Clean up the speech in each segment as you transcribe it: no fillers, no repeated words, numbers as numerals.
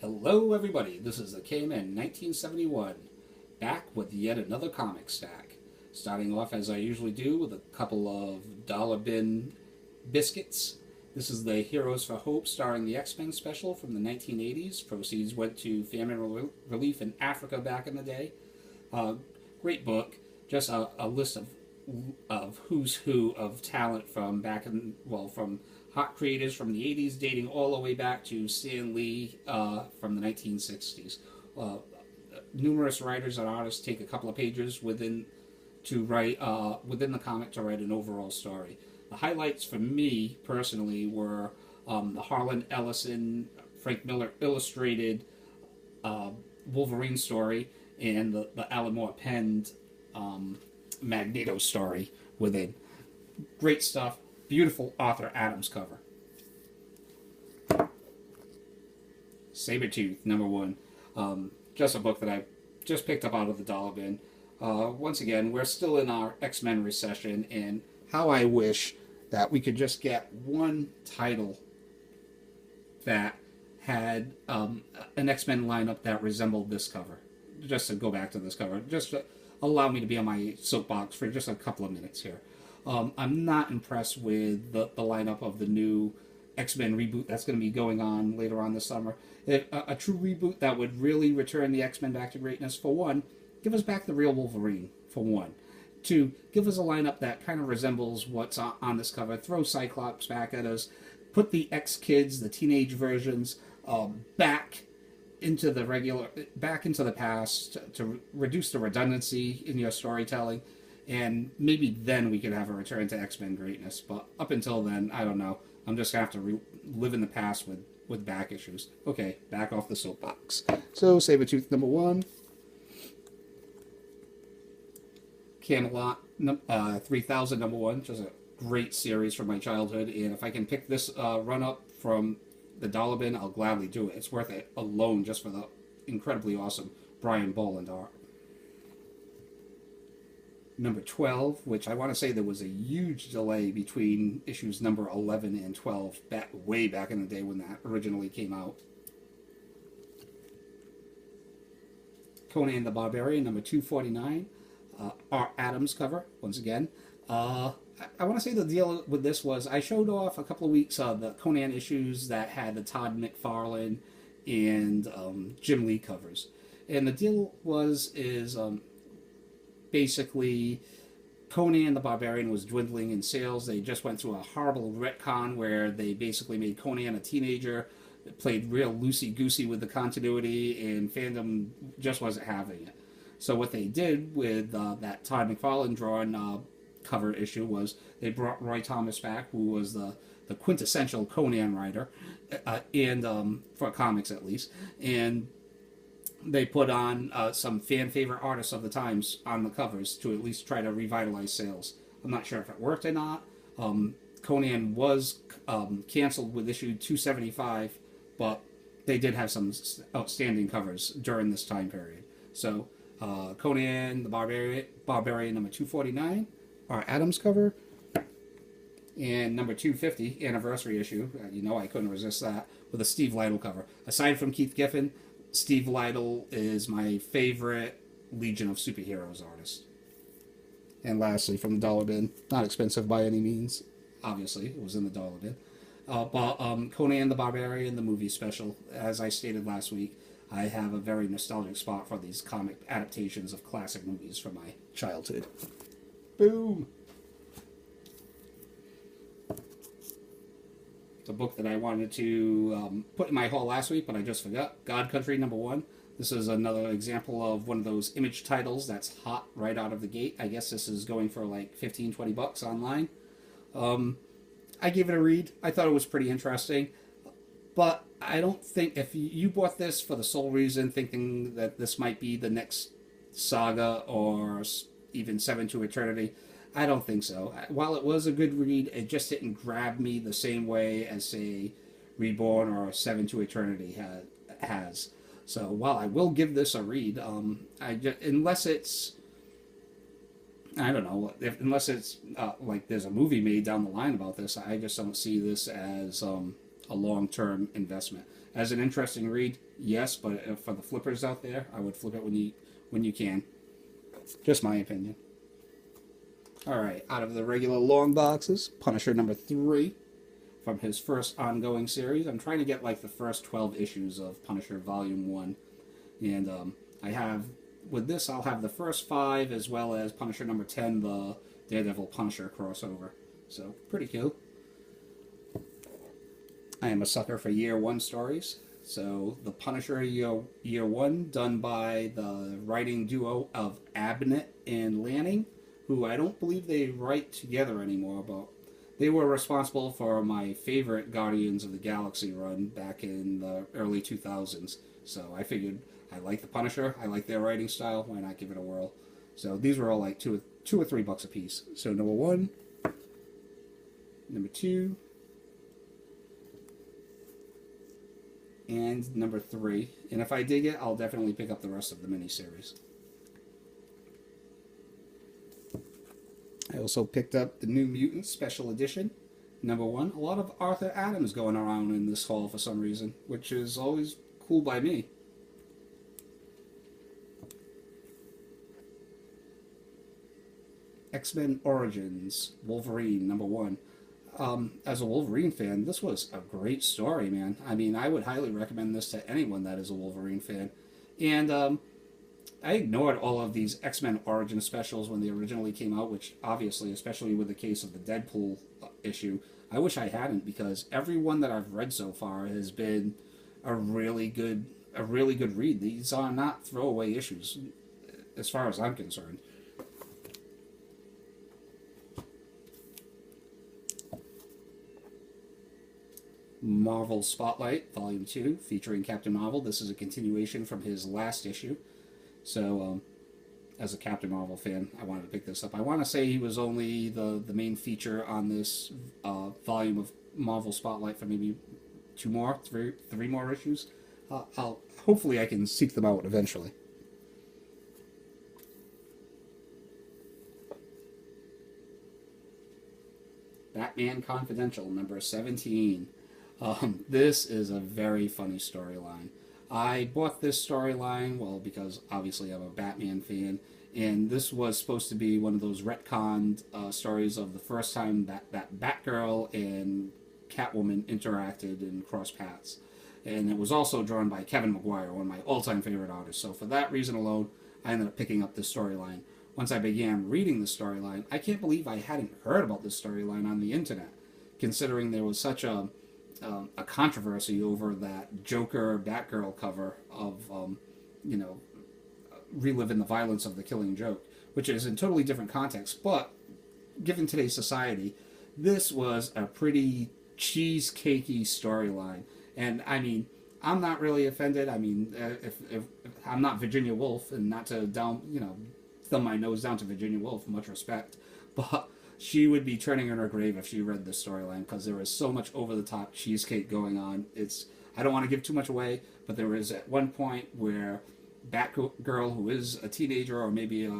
Hello everybody, this is the CONAN 1971, back with yet another comic stack. Starting off as I usually do with a couple of dollar bin biscuits. This is the Heroes for Hope starring the X-Men special from the 1980s. Proceeds went to famine relief in Africa back in the day. Great book, just a list of who's who of talent from back in, from hot creators from the 80s, dating all the way back to Stan Lee from the 1960s. Numerous writers and artists take a couple of pages within the comic to write an overall story. The highlights for me personally were the Harlan Ellison, Frank Miller illustrated Wolverine story and the Alan Moore penned Magneto story within. Great stuff. Beautiful Arthur Adams cover. Sabretooth, #1. Just a book that I just picked up out of the dollar bin. Once again, we're still in our X-Men recession, and how I wish that we could just get one title that had an X-Men lineup that resembled this cover. Just to go back to this cover. Just to allow me to be on my soapbox for just a couple of minutes here. I'm not impressed with the lineup of the new X-Men reboot that's going to be going on later on this summer. A true reboot that would really return the X-Men back to greatness. For one, give us back the real Wolverine, for one. Two, give us a lineup that kind of resembles what's on this cover. Throw Cyclops back at us. Put the X-Kids, the teenage versions, back into the past to reduce the redundancy in your storytelling. And maybe then we could have a return to X-Men greatness. But up until then, I don't know. I'm just going to have to live in the past with back issues. Okay, back off the soapbox. So, Sabretooth #1. Camelot 3000 #1. Just a great series from my childhood. And if I can pick this run up from the dollar bin, I'll gladly do it. It's worth it alone just for the incredibly awesome Brian Boland art. #12, which I want to say there was a huge delay between issues number 11 and 12, way back in the day when that originally came out. Conan the Barbarian, #249, Art Adams cover, once again. I want to say the deal with this was I showed off a couple of weeks of the Conan issues that had the Todd McFarlane and Jim Lee covers. And the deal is basically Conan the Barbarian was dwindling in sales. They just went through a horrible retcon where they basically made Conan a teenager, played real loosey-goosey with the continuity, and fandom just wasn't having it. So what they did with that Todd McFarlane drawn cover issue was they brought Roy Thomas back, who was the quintessential Conan writer, and for comics at least, and they put on some fan favorite artists of the times on the covers to at least try to revitalize sales. I'm not sure if it worked or not. Conan was canceled with issue 275, but they did have some outstanding covers during this time period. So Conan the Barbarian #249, our Adams cover, and #250 anniversary issue. I couldn't resist that, with a Steve Lytle cover. Aside from Keith Giffen, Steve Lytle is my favorite Legion of Superheroes artist. And lastly, from the dollar bin, not expensive by any means. Obviously, it was in the dollar bin. But Conan the Barbarian, the movie special. As I stated last week, I have a very nostalgic spot for these comic adaptations of classic movies from my childhood. Boom! The book that I wanted to put in my haul last week, but I just forgot. God Country #1. This is another example of one of those image titles that's hot right out of the gate. I guess this is going for like $15-20 online. I gave it a read. I thought it was pretty interesting. But I don't think, if you bought this for the sole reason thinking that this might be the next saga or even Seven to Eternity, I don't think so. While it was a good read, it just didn't grab me the same way as, say, Reborn or Seven to Eternity has. So while I will give this a read, unless it's, I don't know, unless it's like there's a movie made down the line about this, I just don't see this as a a long-term investment. As an interesting read, yes, but for the flippers out there, I would flip it when you can. Just my opinion. All right, out of the regular long boxes, Punisher number 3 from his first ongoing series. I'm trying to get like the first 12 issues of Punisher Volume 1. And I have, with this, I'll have the first 5 as well as Punisher number 10, the Daredevil Punisher crossover. So, pretty cool. I am a sucker for Year 1 stories. So, the Punisher Year 1, done by the writing duo of Abnett and Lanning, who I don't believe they write together anymore, but they were responsible for my favorite Guardians of the Galaxy run back in the early 2000s. So I figured I like the Punisher, I like their writing style, why not give it a whirl? So these were all like $2 or $3 a piece. So number 1, number 2, and number 3. And if I dig it, I'll definitely pick up the rest of the miniseries. I also picked up the New Mutants Special Edition, number 1. A lot of Arthur Adams going around in this haul for some reason, which is always cool by me. X-Men Origins, Wolverine, number 1. As a Wolverine fan, this was a great story, man. I mean, I would highly recommend this to anyone that is a Wolverine fan. And I ignored all of these X-Men Origin specials when they originally came out, which obviously, especially with the case of the Deadpool issue, I wish I hadn't, because every one that I've read so far has been a really good read. These are not throwaway issues, as far as I'm concerned. Marvel Spotlight, Volume 2, featuring Captain Marvel. This is a continuation from his last issue. So, as a Captain Marvel fan, I wanted to pick this up. I want to say he was only the main feature on this volume of Marvel Spotlight for maybe three more issues. Hopefully I can seek them out eventually. Batman Confidential, number 17. This is a very funny storyline. I bought this storyline, well, because obviously I'm a Batman fan, and this was supposed to be one of those retconned stories of the first time that Batgirl and Catwoman interacted and crossed paths. And it was also drawn by Kevin Maguire, one of my all-time favorite artists. So for that reason alone, I ended up picking up this storyline. Once I began reading the storyline, I can't believe I hadn't heard about this storyline on the internet, considering there was such a controversy over that Joker Batgirl cover of, reliving the violence of the Killing Joke, which is in totally different context. But given today's society, this was a pretty cheesecakey storyline. And I mean, I'm not really offended. I mean, if I'm not Virginia Woolf, and not to thumb my nose down to Virginia Woolf, much respect, but she would be turning in her grave if she read this storyline, because there is so much over-the-top cheesecake going on. I don't want to give too much away, but there is at one point where Batgirl, who is a teenager or maybe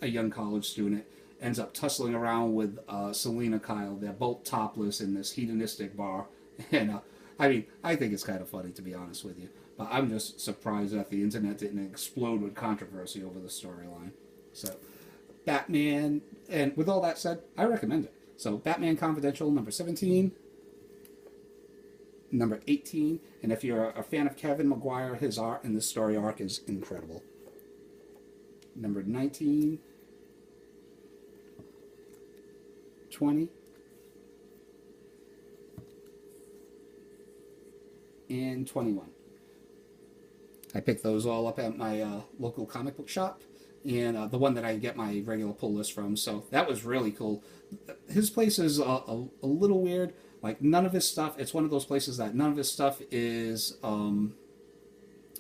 a young college student, ends up tussling around with Selena Kyle. They're both topless in this hedonistic bar. And I think it's kind of funny, to be honest with you. But I'm just surprised that the internet didn't explode with controversy over the storyline. So, Batman, and with all that said, I recommend it. So, Batman Confidential, number 17, number 18, and if you're a fan of Kevin Maguire, his art in this story arc is incredible. Number 19, 20, and 21. I picked those all up at my local comic book shop, and the one that I get my regular pull list from, so that was really cool. His place is a little weird. Like, none of his stuff, it's one of those places that none of his stuff is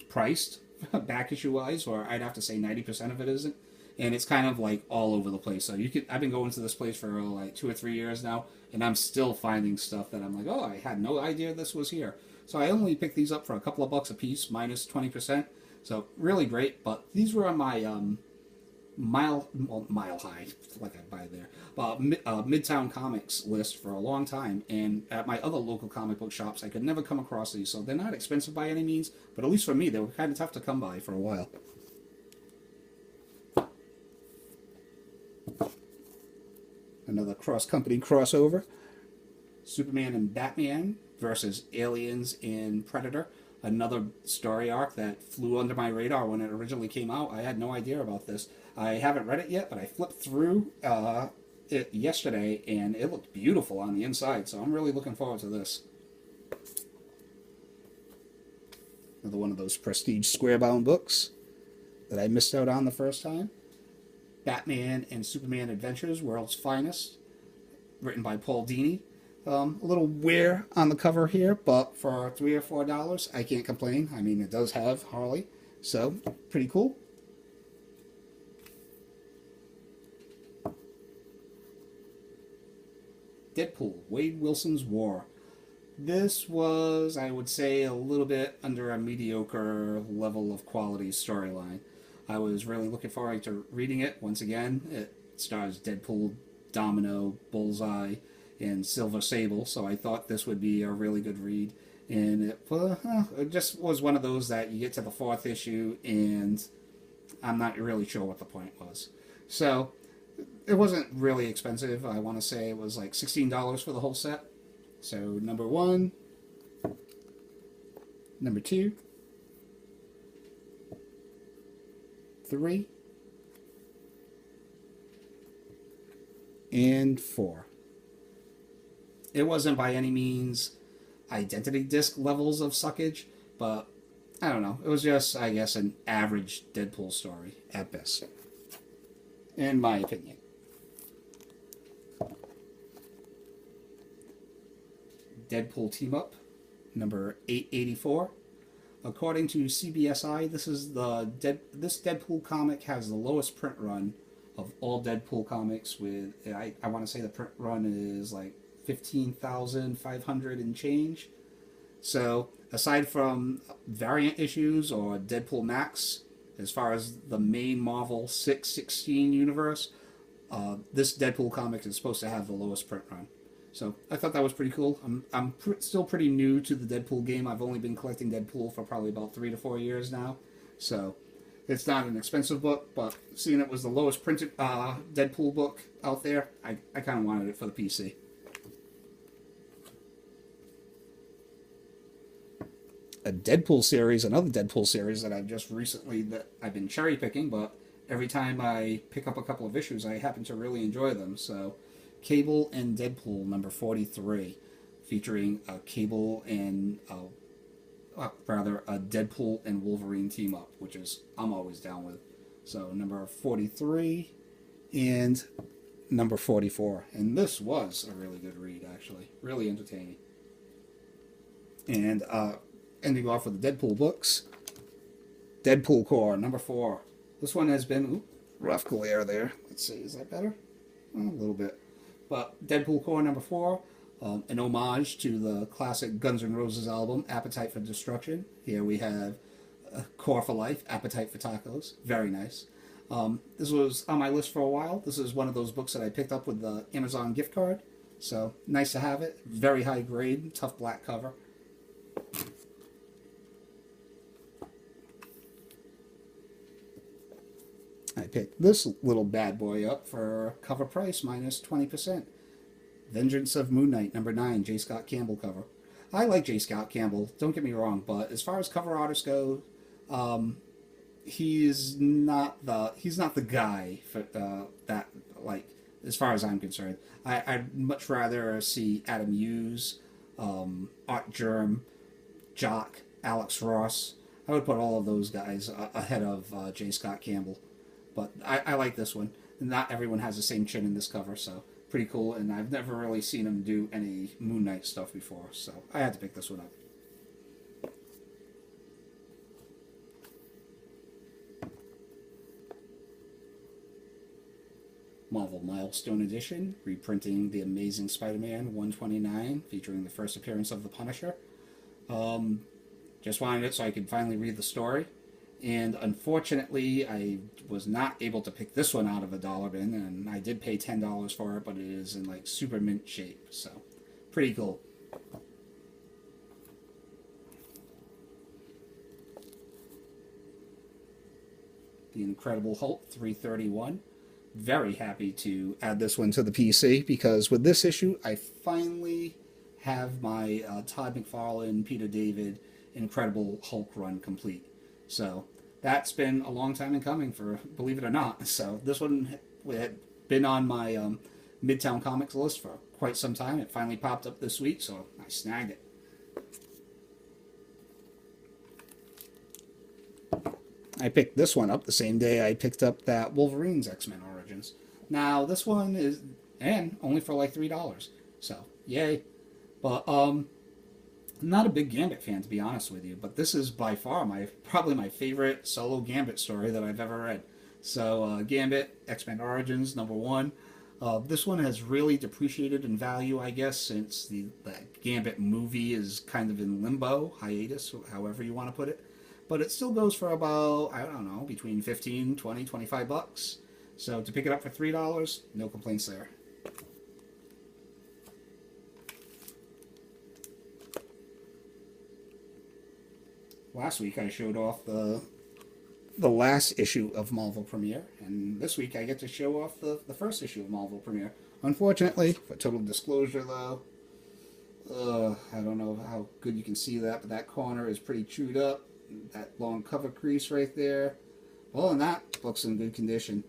priced back issue wise, or I'd have to say 90% of it isn't. And it's kind of like all over the place. So I've been going to this place for like 2 or 3 years now, and I'm still finding stuff that I'm like, oh, I had no idea this was here. So I only picked these up for a couple of bucks a piece, minus 20%. So really great. But these were on my mile high, like I buy there, Midtown Comics list for a long time, and at my other local comic book shops, I could never come across these. So they're not expensive by any means, but at least for me, they were kind of tough to come by for a while. Another cross-company crossover. Superman and Batman versus Aliens and Predator. Another story arc that flew under my radar when it originally came out. I had no idea about this. I haven't read it yet, but I flipped through it yesterday, and it looked beautiful on the inside, so I'm really looking forward to this. Another one of those prestige square-bound books that I missed out on the first time. Batman and Superman Adventures, World's Finest, written by Paul Dini. A little wear on the cover here, but for $3 or $4, I can't complain. I mean, it does have Harley, so pretty cool. Deadpool, Wade Wilson's War. This was, I would say, a little bit under a mediocre level of quality storyline. I was really looking forward to reading it. Once again, it stars Deadpool, Domino, Bullseye, and Silver Sable, so I thought this would be a really good read. And it just was one of those that you get to the 4th issue, and I'm not really sure what the point was. So, it wasn't really expensive. I want to say it was like $16 for the whole set. So, number 1, number 2, 3, and 4. It wasn't by any means identity disc levels of suckage, but I don't know. It was just, I guess, an average Deadpool story at best, in my opinion. Deadpool Team Up, number 884. According to CBSI, this Deadpool comic has the lowest print run of all Deadpool comics. With I want to say the print run is like 15,500 and change. So aside from variant issues or Deadpool Max, as far as the main Marvel 616 universe, this Deadpool comic is supposed to have the lowest print run. So I thought that was pretty cool. I'm still pretty new to the Deadpool game. I've only been collecting Deadpool for probably about 3 to 4 years now. So it's not an expensive book, but seeing it was the lowest printed Deadpool book out there, I kind of wanted it for the PC. Another Deadpool series that I've been cherry picking, but every time I pick up a couple of issues, I happen to really enjoy them. So, Cable and Deadpool number 43, featuring a Cable and a Deadpool and Wolverine team up, which is I'm always down with. So number 43 and number 44, and this was a really good read, actually, really entertaining. And ending off with the Deadpool books, Deadpool Core number 4. This one has been rough glare there. Let's see, is that better? A little bit. But Deadpool Core number 4, an homage to the classic Guns N' Roses album, Appetite for Destruction. Here we have Core for Life, Appetite for Tacos. Very nice. This was on my list for a while. This is one of those books that I picked up with the Amazon gift card. So, nice to have it. Very high grade, tough black cover. I picked this little bad boy up for cover price minus 20%. Vengeance of Moon Knight, number 9, J. Scott Campbell cover. I like J. Scott Campbell, don't get me wrong, but as far as cover artists go, he's not the guy for that, like, as far as I'm concerned. I'd much rather see Adam Hughes, Art Germ, Jock, Alex Ross. I would put all of those guys ahead of J. Scott Campbell. But I like this one. Not everyone has the same chin in this cover, so pretty cool. And I've never really seen him do any Moon Knight stuff before, so I had to pick this one up. Marvel Milestone Edition, reprinting The Amazing Spider-Man 129, featuring the first appearance of the Punisher. Just wanted it so I could finally read the story. And unfortunately, I was not able to pick this one out of a dollar bin, and I did pay $10 for it, but it is in like super mint shape, so pretty cool. The Incredible Hulk 331. Very happy to add this one to the PC because with this issue, I finally have my Todd McFarlane, Peter David Incredible Hulk run complete. So that's been a long time in coming, for believe it or not. So this one had been on my Midtown Comics list for quite some time. It finally popped up this week, so I snagged it. I picked this one up the same day I picked up that Wolverine's X-Men Origins. Now, this one is, and only for like $3. So, yay. But, not a big Gambit fan, to be honest with you, but this is by far probably my favorite solo Gambit story that I've ever read. So, Gambit, X-Men Origins, #1. This one has really depreciated in value, I guess, since the Gambit movie is kind of in limbo, hiatus, however you want to put it. But it still goes for about, I don't know, between 15, 20, 25 bucks. So to pick it up for $3, no complaints there. Last week I showed off the last issue of Marvel Premiere, and this week I get to show off the first issue of Marvel Premiere. Unfortunately, for total disclosure though, I don't know how good you can see that, but that corner is pretty chewed up. That long cover crease right there. Well, and that book's in good condition.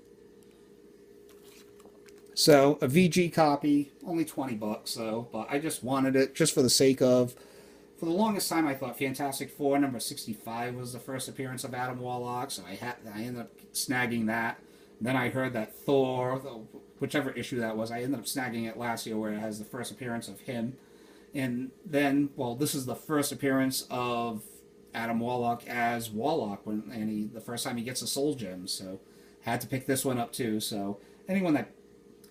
So, a VG copy, only 20 bucks though, but I just wanted it just for the sake of, for the longest time I thought Fantastic Four #65 was the first appearance of Adam Warlock, so I ended up snagging that. Then I heard that Thor, whichever issue that was, I ended up snagging it last year where it has the first appearance of him. And then, well, this is the first appearance of Adam Warlock as Warlock the first time he gets a soul gem, so had to pick this one up too. So anyone that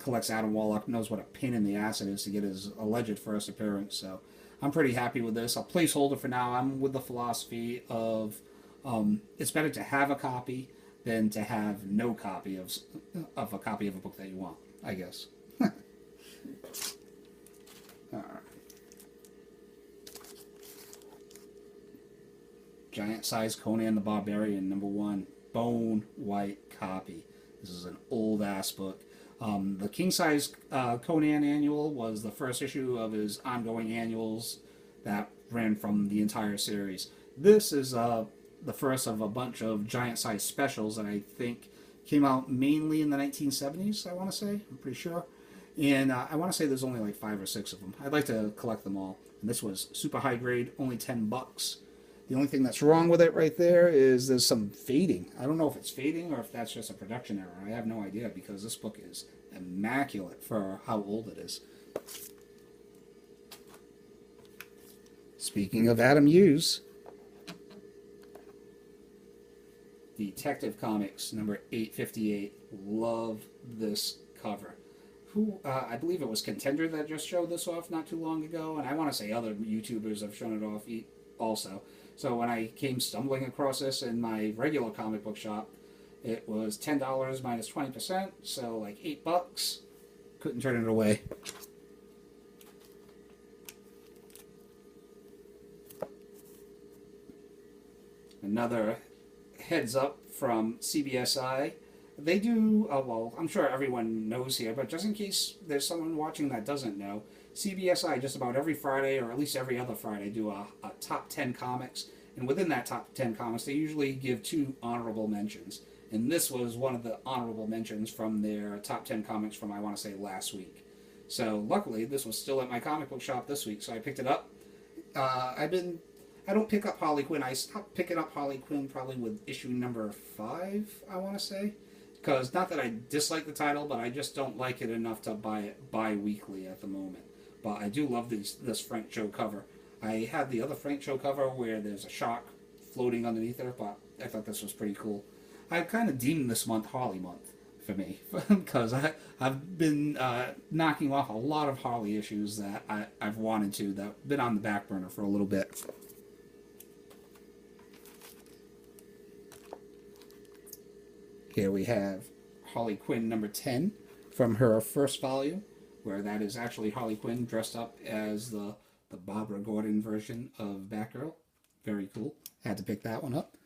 collects Adam Warlock knows what a pain in the ass it is to get his alleged first appearance. So I'm pretty happy with this. A placeholder for now. I'm with the philosophy of it's better to have a copy than to have no copy of a copy of a book that you want, I guess. All right. Giant size Conan the Barbarian #1 bone white copy. This is an old ass book. The king size Conan annual was the first issue of his ongoing annuals that ran from the entire series. This is the first of a bunch of giant size specials that I think came out mainly in the 1970s, I want to say. I'm pretty sure. And I want to say there's only like 5 or 6 of them. I'd like to collect them all. And this was super high grade, only 10 bucks. The only thing that's wrong with it right there is there's some fading. I don't know if it's fading or if that's just a production error. I have no idea because this book is immaculate for how old it is. Speaking of Adam Hughes, Detective Comics #858. Love this cover. I believe it was Contender that just showed this off not too long ago, and I want to say other YouTubers have shown it off also. So when I came stumbling across this in my regular comic book shop, it was $10 minus 20%, so like $8. Couldn't turn it away. Another heads up from CBSI. They do, well, I'm sure everyone knows here, but just in case there's someone watching that doesn't know, CBSI just about every Friday, or at least every other Friday, do a top 10 comics. And within that top 10 comics, they usually give 2 honorable mentions. And this was one of the honorable mentions from their top 10 comics from, I want to say, last week. So luckily, this was still at my comic book shop this week, so I picked it up. I don't pick up Harley Quinn. I stopped picking up Harley Quinn probably with issue #5, I want to say. Because, not that I dislike the title, but I just don't like it enough to buy it bi-weekly at the moment. But I do love this Frank Cho cover. I had the other Frank Cho cover where there's a shark floating underneath it, but I thought this was pretty cool. I kind of deemed this month Harley month for me, because I've been knocking off a lot of Harley issues that I've wanted to, that have been on the back burner for a little bit. Here we have Harley Quinn number 10 from her first volume, where that is actually Harley Quinn dressed up as the Barbara Gordon version of Batgirl. Very cool. Had to pick that one up.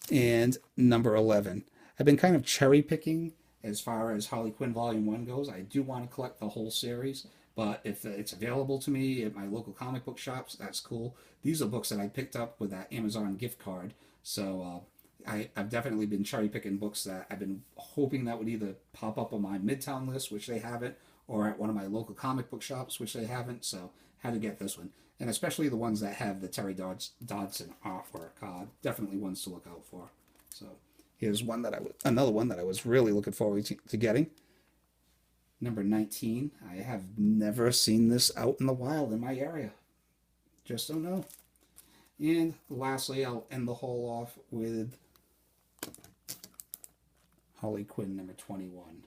And number 11. I've been kind of cherry picking as far as Harley Quinn Volume 1 goes. I do want to collect the whole series, but if it's available to me at my local comic book shops, that's cool. These are books that I picked up with that Amazon gift card. So I've definitely been cherry picking books that I've been hoping that would either pop up on my Midtown list, which they haven't, or at one of my local comic book shops, which they haven't. So had to get this one. And especially the ones that have the Terry Dodson artwork. Definitely ones to look out for. So here's another one that I was really looking forward to getting. Number 19. I have never seen this out in the wild in my area. Just don't know. And lastly, I'll end the haul off with Harley Quinn number 21.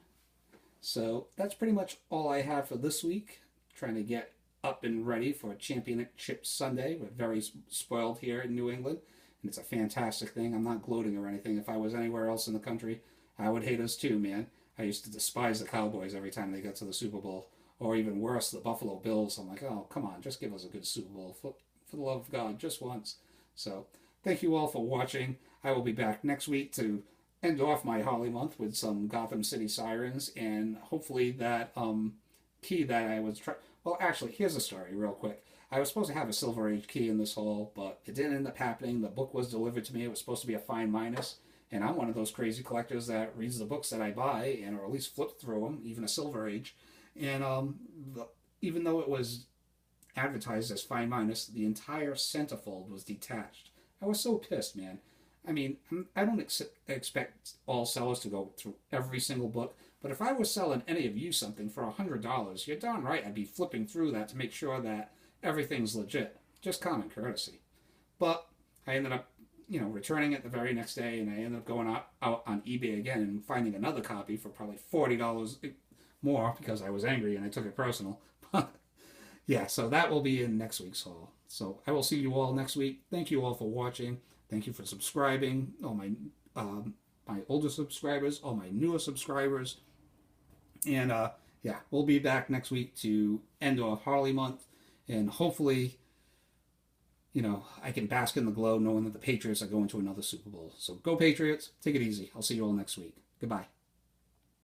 So that's pretty much all I have for this week. Trying to get up and ready for Championship Sunday. We're very spoiled here in New England, and it's a fantastic thing. I'm not gloating or anything. If I was anywhere else in the country, I would hate us too, man. I used to despise the Cowboys every time they got to the Super Bowl, or even worse, the Buffalo Bills. I'm like, oh, come on, just give us a good Super Bowl. For the love of God, just once. So thank you all for watching. I will be back next week to end off my Harley month with some Gotham City Sirens, and hopefully that key that I was trying... Well, actually, here's a story real quick. I was supposed to have a Silver Age key in this haul, but it didn't end up happening. The book was delivered to me. It was supposed to be a fine minus, and I'm one of those crazy collectors that reads the books that I buy, and or at least flip through them, even a Silver Age. And even though it was advertised as fine minus, the entire centerfold was detached. I was so pissed, man. I mean, I don't expect all sellers to go through every single book, but if I was selling any of you something for $100, you're darn right I'd be flipping through that to make sure that everything's legit. Just common courtesy. But I ended up, returning it the very next day, and I ended up going out on eBay again and finding another copy for probably $40 more because I was angry and I took it personal. But yeah, so that will be in next week's haul. So I will see you all next week. Thank you all for watching. Thank you for subscribing. All my older subscribers, all my newer subscribers. And yeah, we'll be back next week to end off Harley month, and hopefully, I can bask in the glow knowing that the Patriots are going to another Super Bowl. So go Patriots, take it easy. I'll see you all next week. Goodbye.